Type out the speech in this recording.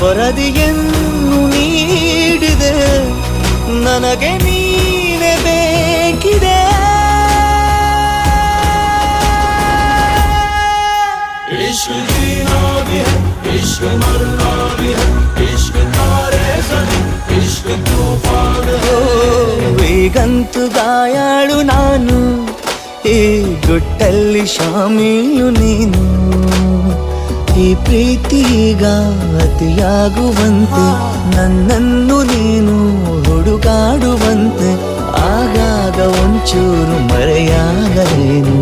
ವರದಿಯನ್ನು ನೀಡಿದೆ, ನನಗೆ ನೀನೆ ಬೇಕಿದೆ. इश्क जीना भी है, इश्क मरना भी है, इश्क तारे ज़मीं, इश्क तूफान है. ಈಗಂತೂ ಗಾಯಾಳು ನಾನು, ಈ ಗುಟ್ಟಲ್ಲಿ ಶಾಮೀಲು ನೀನು. ಈ ಪ್ರೀತಿಗ ಅತಿಯಾಗುವಂತೆ ನನ್ನನ್ನು ನೀನು ಹುಡುಕಾಡುವಂತೆ, ಆಗಾಗ ಒಂಚೂರು ಮರೆಯಾಗಲೇನು.